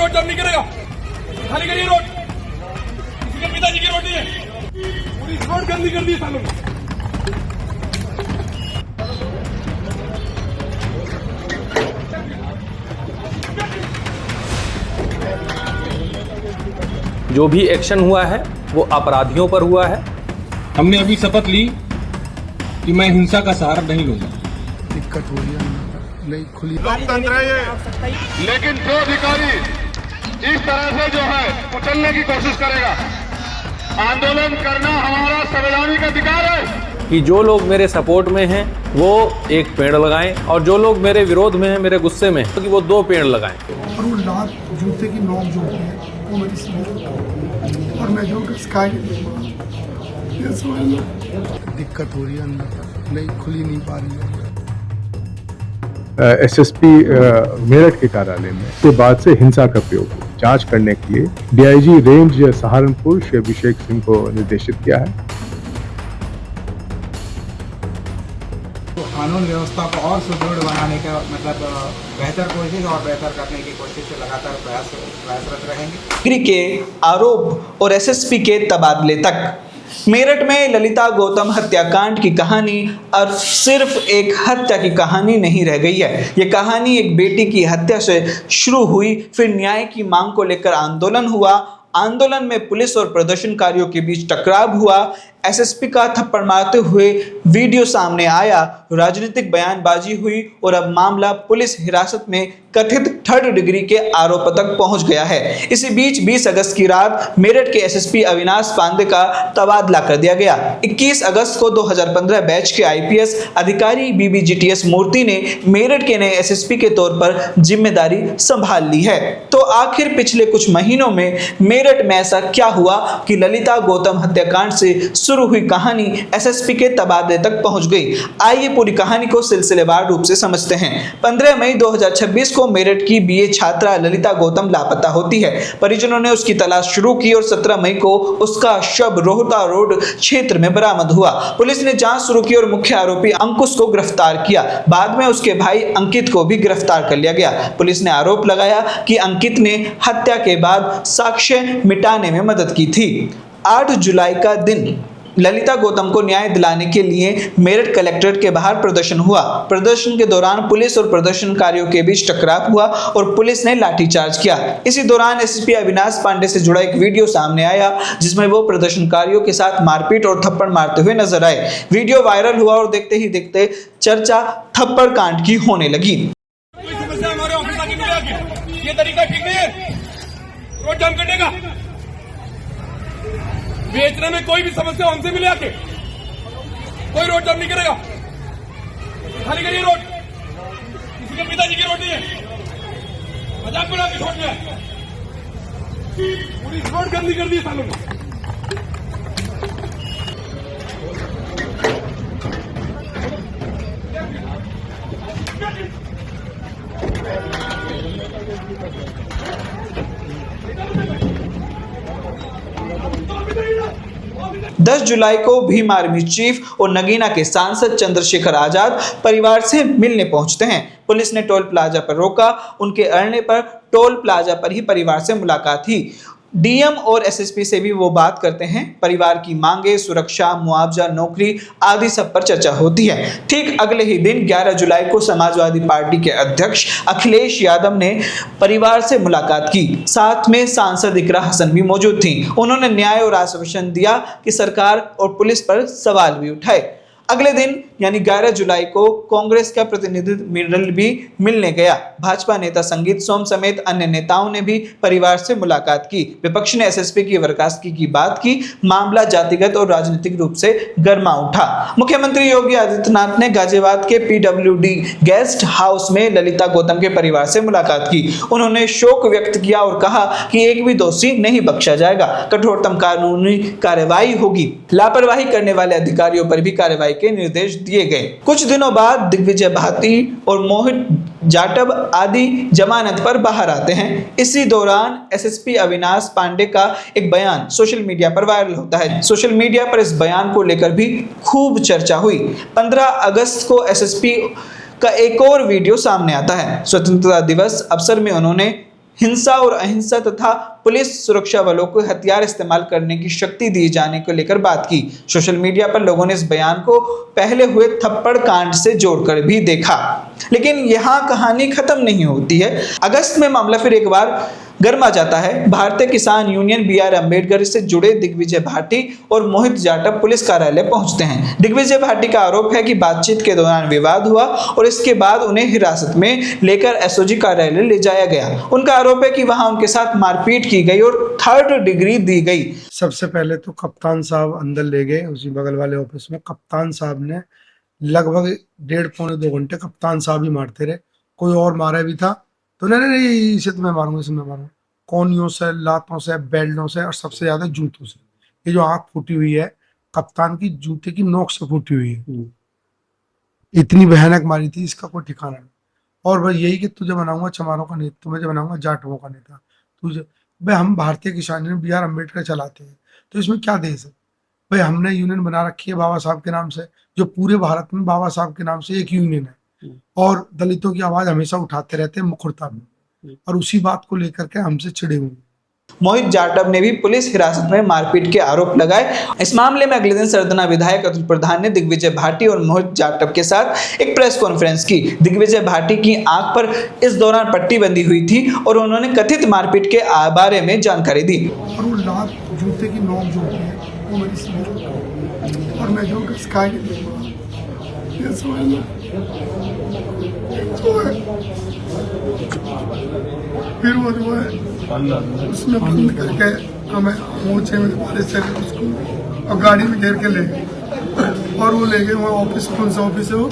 Road जाम नहीं करेगा, खाली करिए रोड। किसी के पिताजी की रोड नहीं है, पूरी रोड गंदी कर दी सालों ने। जो भी एक्शन हुआ है वो अपराधियों पर हुआ है। हमने अभी शपथ ली कि मैं हिंसा का सहारा नहीं लूंगा। दिक्कत हो रही है, खुली लोकतंत्र है ये, लेकिन जो अधिकारी इस तरह से जो है कुचलने की कोशिश करेगा, आंदोलन करना हमारा संवैधानिक अधिकार है। कि जो लोग मेरे सपोर्ट में हैं वो एक पेड़ लगाएं और जो लोग मेरे विरोध में हैं, मेरे गुस्से में हैं, कि वो 2 पेड़ लगाएं। और वो लात जूते की नोक जो होती है वो मेरी समझ, और मैं जो स्काई दिक्कत हो रही है अंदर, नहीं खुली नहीं पा रही है। एसएसपी मेरठ के कार्यालय में के बाद से हिंसा का प्रयोग जांच करने के लिए डीआईजी रेंज सहारनपुर श्री अभिषेक सिंह को निर्देशित किया है। कानून व्यवस्था को और सुदृढ़ बनाने का मतलब बेहतर कोशिश और बेहतर करने की कोशिश से लगातार प्रयासरत रहेंगे। डिग्री के आरोप और एसएसपी के तबादले तक मेरठ में ललिता गौतम हत्याकांड की कहानी अब सिर्फ एक हत्या की कहानी नहीं रह गई है। ये कहानी एक बेटी की हत्या से शुरू हुई, फिर न्याय की मांग को लेकर आंदोलन हुआ। आंदोलन में पुलिस और प्रदर्शनकारियों के बीच टकराव हुआ। एसएसपी का थप्पड़ मारते हुए वीडियो सामने आया, राजनीतिक बयानबाजी हुई और अब मामला पुलिस हिरासत में कथित 3rd डिग्री के आरोप तक पहुंच गया है। इसी बीच 20 अगस्त की रात मेरठ के एसएसपी अविनाश पांडे का तबादला कर दिया गया। 21 अगस्त को 2015 बैच के आईपीएस अधिकारी बीबीजीटीएस मूर्ति ने मेरठ के नए एसएसपी के तौर पर जिम्मेदारी संभाल ली है। तो आखिर पिछले कुछ महीनों में मेरठ में ऐसा क्या हुआ कि ललिता गौतम हत्याकांड से शुरू हुई कहानी एसएसपी के तबादले तक पहुंच गई। आइए पूरी कहानी को सिलसिलेवार रूप से समझते हैं। 15 मई 2026 को मेरठ की बीए छात्रा ललिता गौतम लापता होती है। परिजनों ने उसकी तलाश शुरू की और 17 मई को उसका शव रोहता रोड क्षेत्र में बरामद हुआ। पुलिस ने जांच शुरू की और मुख्य आरोपी अंकुश को गिरफ्तार किया। बाद में उसके भाई अंकित को भी गिरफ्तार कर लिया गया। पुलिस ने आरोप लगाया कि अंकित ने हत्या के बाद साक्ष्य मिटाने में मदद की थी। 8 जुलाई का दिन ललिता गौतम को न्याय दिलाने के लिए मेरठ कलेक्ट्रेट के बाहर प्रदर्शन हुआ। प्रदर्शन के दौरान पुलिस और प्रदर्शनकारियों के बीच टकराव हुआ और पुलिस ने लाठीचार्ज किया। इसी दौरान एसएसपी अविनाश पांडे से जुड़ा एक वीडियो सामने आया जिसमें वो प्रदर्शनकारियों के साथ मारपीट और थप्पड़ मारते हुए नजर आए। वीडियो वायरल हुआ और देखते ही देखते चर्चा थप्पड़ कांड की होने लगी। ये तरीका ठीक नहीं है रोड जाम करने का। बेचने में कोई भी समस्या हमसे मिले आके, कोई रोड जाम नहीं करेगा, खाली करिए रोड। किसी के पिताजी की रोड नहीं है, मजाक बना के छोड़ दिया, पूरी रोड गंदी कर दी सालों ने। 10 जुलाई को भीम आर्मी चीफ और नगीना के सांसद चंद्रशेखर आजाद परिवार से मिलने पहुंचते हैं। पुलिस ने टोल प्लाजा पर रोका। उनके अड़ने पर टोल प्लाजा पर ही परिवार से मुलाकात हुई। डीएम और एसएसपी से भी वो बात करते हैं। परिवार की मांगे, सुरक्षा, मुआवजा, नौकरी आदि सब पर चर्चा होती है। ठीक अगले ही दिन 11 जुलाई को समाजवादी पार्टी के अध्यक्ष अखिलेश यादव ने परिवार से मुलाकात की। साथ में सांसद इकरा हसन भी मौजूद थी। उन्होंने न्याय और आश्वासन दिया कि सरकार और पुलिस पर सवाल भी उठाए। अगले दिन यानी 11 जुलाई को कांग्रेस का प्रतिनिधिमंडल भी मिलने गया। भाजपा नेता संगीत सोम समेत अन्य नेताओं ने भी परिवार से मुलाकात की। विपक्ष ने एसएसपी की बर्खास्तगी की बात की। मामला जातिगत और राजनीतिक रूप से गर्मा उठा। मुख्यमंत्री योगी आदित्यनाथ ने गाजियाबाद के पीडब्ल्यूडी गेस्ट हाउस में ललिता गौतम के परिवार से मुलाकात की। उन्होंने शोक व्यक्त किया और कहा कि एक भी दोषी नहीं बख्शा जाएगा, कठोरतम कानूनी कार्रवाई होगी। लापरवाही करने वाले अधिकारियों पर भी कार्रवाई के निर्देश दिए गए। कुछ दिनों बाद दिग्विजय भारती और मोहित जाटव आदि जमानत पर बाहर आते हैं। इसी दौरान एसएसपी अविनाश पांडे का एक बयान सोशल मीडिया पर वायरल होता है। सोशल मीडिया पर इस बयान को लेकर भी खूब चर्चा हुई। 15 अगस्त को एसएसपी का एक और वीडियो सामने आता है। स्वतंत्रता दिवस अवसर में उन्होंने हिंसा और अहिंसा तथा पुलिस सुरक्षा बलों को हथियार इस्तेमाल करने की शक्ति दिए जाने को लेकर बात की। सोशल मीडिया पर लोगों ने इस बयान को पहले हुए थप्पड़ कांड से जोड़कर भी देखा। लेकिन यहाँ कहानी खत्म नहीं होती है। अगस्त में मामला फिर एक बार गर्मा जाता है। भारतीय किसान यूनियन BR अम्बेडकर से जुड़े दिग्विजय भाटी और मोहित जाटव पुलिस कार्यालय पहुंचते हैं। दिग्विजय भाटी का आरोप है कि बातचीत के दौरान विवाद हुआ और इसके बाद उन्हें हिरासत में लेकर SOG कार्यालय ले जाया गया। उनका आरोप है कि वहां उनके साथ मारपीट की गई और 3rd डिग्री दी गई। सबसे पहले तो कप्तान साहब अंदर ले गए, उसी बगल वाले ऑफिस में। कप्तान साहब ने लगभग 1.5-पौने 2 घंटे कप्तान साहब ही मारते रहे। कोई और मारा भी था तो नहीं इसे तो मैं मारूंगा, इसे मैं मारूंगा। कोनियों से, लातों से, बेल्टों से और सबसे ज्यादा जूतों से। ये जो आंख फूटी हुई है कप्तान की, जूते की नोक से फूटी हुई है। इतनी भयानक मारी थी, इसका कोई ठिकाना नहीं। और भाई यही कि तुझे बनाऊंगा चमारों का नेता, तुम्हें बनाऊंगा जाटवों का नेता। तुझे भाई, हम भारतीय किसान यूनियन BR अम्बेडकर चलाते हैं, तो इसमें क्या देश है भाई? हमने यूनियन बना रखी है बाबा साहब के नाम से, जो पूरे भारत में बाबा साहब के नाम से एक यूनियन है, और दलितों की आवाज हमेशा उठाते रहते हैं मुखरता में, और उसी बात को लेकर के हमसे चिड़े हुए। मोहित जाटव ने भी पुलिस हिरासत में मारपीट के आरोप लगाए। इस मामले में अगले दिन सरदना विधायक अतुल प्रधान ने दिग्विजय भाटी और मोहित जाटव के साथ एक प्रेस कॉन्फ्रेंस की। दिग्विजय भाटी की आंख पर इस दौरान पट्टी बंधी हुई थी और उन्होंने कथित मारपीट के बारे में जानकारी दी। और वो लात जूते की नोक जो होती है वो मेरी सीधी, और मैं जो स्काई फिर वो जो है उसमें बंद करके हमें मोचे में बारिश से उसको और गाड़ी में घेर के ले गए, और वो ले गए वहाँ ऑफिस। कौन सा ऑफिस है वो?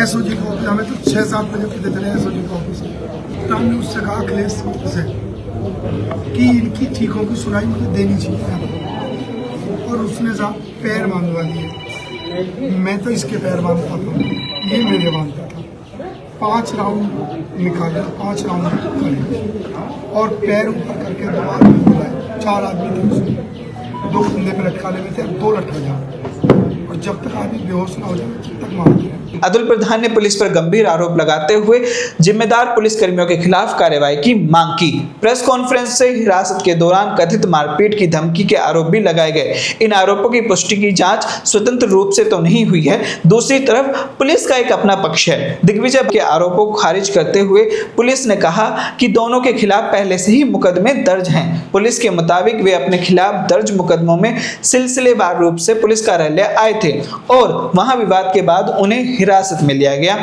SOG का ऑफिस। हमें तो 6-7 बजे पता चले SOG का ऑफिस है। तो हमने उससे कहा अखिलेश से कि इनकी चीखों की सुनाई मुझे देनी चाहिए, और उसने साहब पैर बांधवा दिए। मैं तो इसके पैर बांधता था, ये मेरे बांधता था। 5 राउंड निकाले, 5 राउंड करे, और पैर ऊपर करके 2 आदमी बुलाए। 4 आदमी थे उसमें, 2 बंदे पे लटकाने में थे, 2 लटका जाए, और जब तक आदमी बेहोश ना हो जाए तब तक मार दिया। अतुल प्रधान ने पुलिस पर गंभीर आरोप लगाते हुए जिम्मेदार पुलिसकर्मियों के खिलाफ कार्रवाई की मांग की। प्रेस कॉन्फ्रेंस से हिरासत के दौरान कथित मारपीट की धमकी के आरोप भी लगाए गए। इन आरोपों की पुष्टि की जांच स्वतंत्र रूप से तो नहीं हुई है। दूसरी तरफ पुलिस का एक अपना पक्ष है। दिग्विजय के आरोपों को खारिज करते हुए पुलिस ने कहा कि दोनों के खिलाफ पहले से ही मुकदमे दर्ज हैं। पुलिस के मुताबिक वे अपने खिलाफ दर्ज मुकदमों में सिलसिलेवार रूप से पुलिस कार्यालय आए थे और वहां विवाद के बाद उन्हें हिरासत में लिया गया।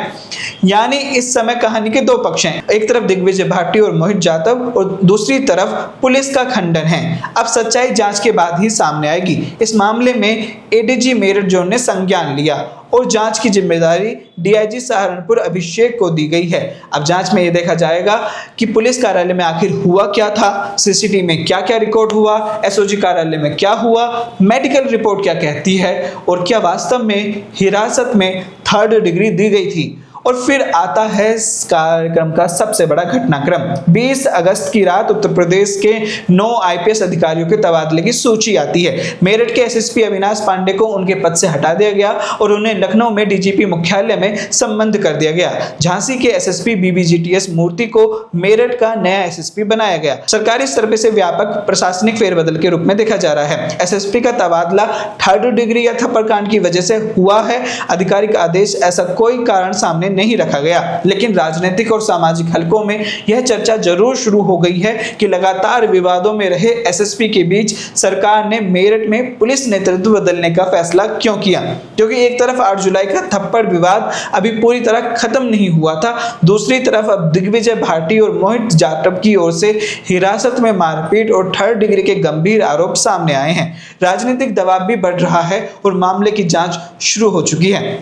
यानी इस समय कहानी के 2 पक्ष हैं। एक तरफ दिग्विजय भाटी और मोहित जाटव और दूसरी तरफ पुलिस का खंडन है। अब सच्चाई जांच के बाद ही सामने आएगी। इस मामले में ADG मेरठ जोन ने संज्ञान लिया और जांच की जिम्मेदारी DIG सहारनपुर अभिषेक को दी गई है। अब जांच में यह देखा जाएगा कि पुलिस कार्यालय में आखिर हुआ क्या था, CCTV में क्या क्या रिकॉर्ड हुआ, SOG कार्यालय में क्या हुआ, मेडिकल रिपोर्ट क्या कहती है, और क्या वास्तव में हिरासत में 3rd डिग्री दी गई थी। और फिर आता है इस कार्यक्रम का सबसे बड़ा घटनाक्रम। 20 अगस्त की रात उत्तर प्रदेश के 9 IPS अधिकारियों के तबादले की सूची आती है। मेरठ के SSP अविनाश पांडे को उनके पद से हटा दिया गया और उन्हें लखनऊ में DGP मुख्यालय में संबद्ध कर दिया गया। झांसी के SSP BBGTS मूर्ति को मेरठ का नया SSP बनाया गया। सरकारी स्तर पर से व्यापक प्रशासनिक फेरबदल के रूप में देखा जा रहा है। SSP का तबादला 3rd डिग्री या थप्पड़ कांड की वजह से हुआ है। आधिकारिक आदेश ऐसा कोई कारण सामने नहीं रखा गया, लेकिन राजनीतिक और सामाजिक हलकों में यह चर्चा जरूर शुरू हो गई है कि लगातार विवादों में रहे SSP के बीच सरकार ने मेरठ में पुलिस नेतृत्व बदलने का फैसला क्यों किया। क्योंकि एक तरफ 8 जुलाई का थप्पड़ विवाद अभी पूरी तरह खत्म नहीं हुआ था, दूसरी तरफ अब दिग्विजय भाटी और मोहित जाटव की ओर से हिरासत में मारपीट और 3rd डिग्री के गंभीर आरोप सामने आए हैं। राजनीतिक दबाव भी बढ़ रहा है और मामले की जांच शुरू हो चुकी है।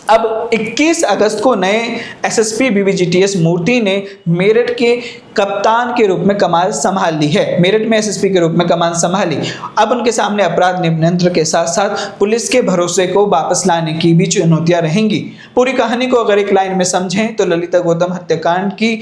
अब 21 अगस्त को नए SSP BBGTS मूर्ति ने मेरठ के कप्तान के रूप में कमान संभाल ली है। मेरठ में SSP के रूप में कमान संभाली। अब उनके सामने अपराध नियंत्रण के साथ साथ पुलिस के भरोसे को वापस लाने की भी चुनौतियां रहेंगी। पूरी कहानी को अगर एक लाइन में समझें तो ललिता गौतम हत्याकांड की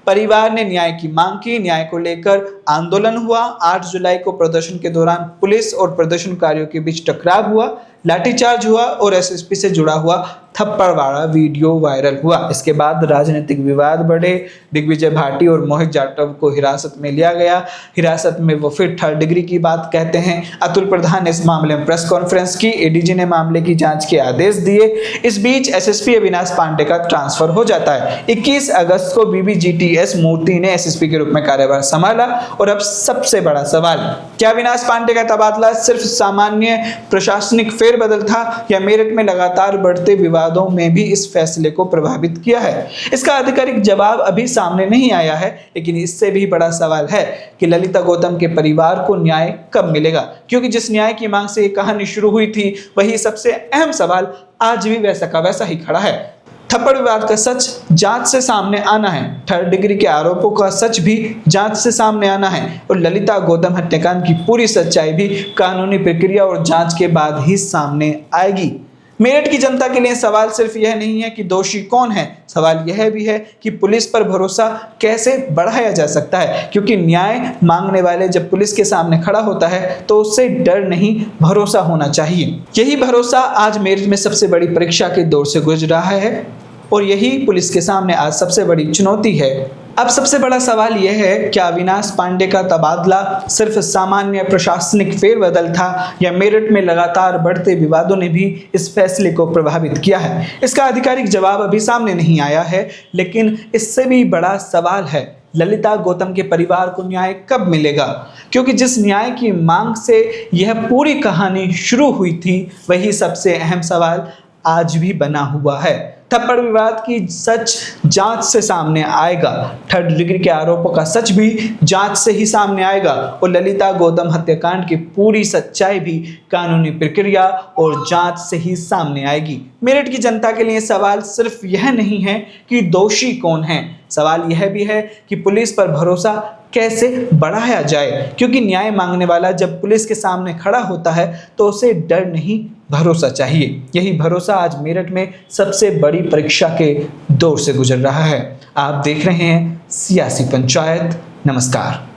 परिवार ने न्याय की मांग की, न्याय को लेकर आंदोलन हुआ। 8 जुलाई को प्रदर्शन के दौरान पुलिस और प्रदर्शनकारियों के बीच टकराव हुआ, लाठीचार्ज हुआ और एसएसपी से जुड़ा हुआ थप्पड़वाड़ा वीडियो वायरल हुआ। इसके बाद राजनीतिक विवाद बढ़े। दिग्विजय भाटी और मोहित जाटव को हिरासत में लिया गया। हिरासत में वो फिर 3rd डिग्री की बात कहते हैं। अतुल प्रधान ने इस मामले में प्रेस कॉन्फ्रेंस की। एडीजी ने मामले की जांच के आदेश दिए। इस बीच एसएसपी अविनाश पांडे का ट्रांसफर हो जाता है। 21 अगस्त को बीबीजीटीएस मूर्ति ने एसएसपी के रूप में कार्यभार संभाला। और अब सबसे बड़ा सवाल, क्या अविनाश पांडे का तबादला सिर्फ सामान्य प्रशासनिक फेरबदल था या मेरठ में लगातार बढ़ते विवादों में भी इस फैसले को प्रभावित किया है? इसका आधिकारिक जवाब अभी सामने नहीं आया है, लेकिन इससे भी बड़ा सवाल है कि ललिता गौतम के परिवार को न्याय कब मिलेगा, क्योंकि जिस न्याय की मांग से ये कहानी शुरू हुई थी वही सबसे अहम सवाल आज भी वैसा का वैसा ही खड़ा है। थप्पड़ विवाद का सच जांच से सामने आना है। 3rd डिग्री के आरोपों का सच भी जांच से सामने आना है और ललिता गौतम हत्याकांड की पूरी सच्चाई भी कानूनी प्रक्रिया और जांच के बाद ही सामने आएगी। मेरठ की जनता के लिए सवाल सिर्फ यह नहीं है कि दोषी कौन है, सवाल यह भी है कि पुलिस पर भरोसा कैसे बढ़ाया जा सकता है, क्योंकि न्याय मांगने वाले जब पुलिस के सामने खड़ा होता है तो उससे डर नहीं भरोसा होना चाहिए। यही भरोसा आज मेरठ में सबसे बड़ी परीक्षा के दौर से गुजर रहा है और यही पुलिस के सामने आज सबसे बड़ी चुनौती है। अब सबसे बड़ा सवाल यह है, क्या अविनाश पांडे का तबादला सिर्फ सामान्य प्रशासनिक फेरबदल था या मेरठ में लगातार बढ़ते विवादों ने भी इस फैसले को प्रभावित किया है? इसका आधिकारिक जवाब अभी सामने नहीं आया है, लेकिन इससे भी बड़ा सवाल है, ललिता गौतम के परिवार को न्याय कब मिलेगा? क्योंकि जिस न्याय की मांग से यह पूरी कहानी शुरू हुई थी वही सबसे अहम सवाल आज भी बना हुआ है। थप्पड़ विवाद की सच जांच से सामने आएगा। 3rd डिग्री के आरोपों का सच भी जांच से ही सामने आएगा और ललिता गौतम हत्याकांड की पूरी सच्चाई भी कानूनी प्रक्रिया और जांच से ही सामने आएगी। मेरठ की जनता के लिए सवाल सिर्फ यह नहीं है कि दोषी कौन है, सवाल यह भी है कि पुलिस पर भरोसा कैसे बढ़ाया जाए, क्योंकि न्याय मांगने वाला जब पुलिस के सामने खड़ा होता है तो उसे डर नहीं भरोसा चाहिए। यही भरोसा आज मेरठ में सबसे बड़ी परीक्षा के दौर से गुजर रहा है। आप देख रहे हैं सियासी पंचायत। नमस्कार।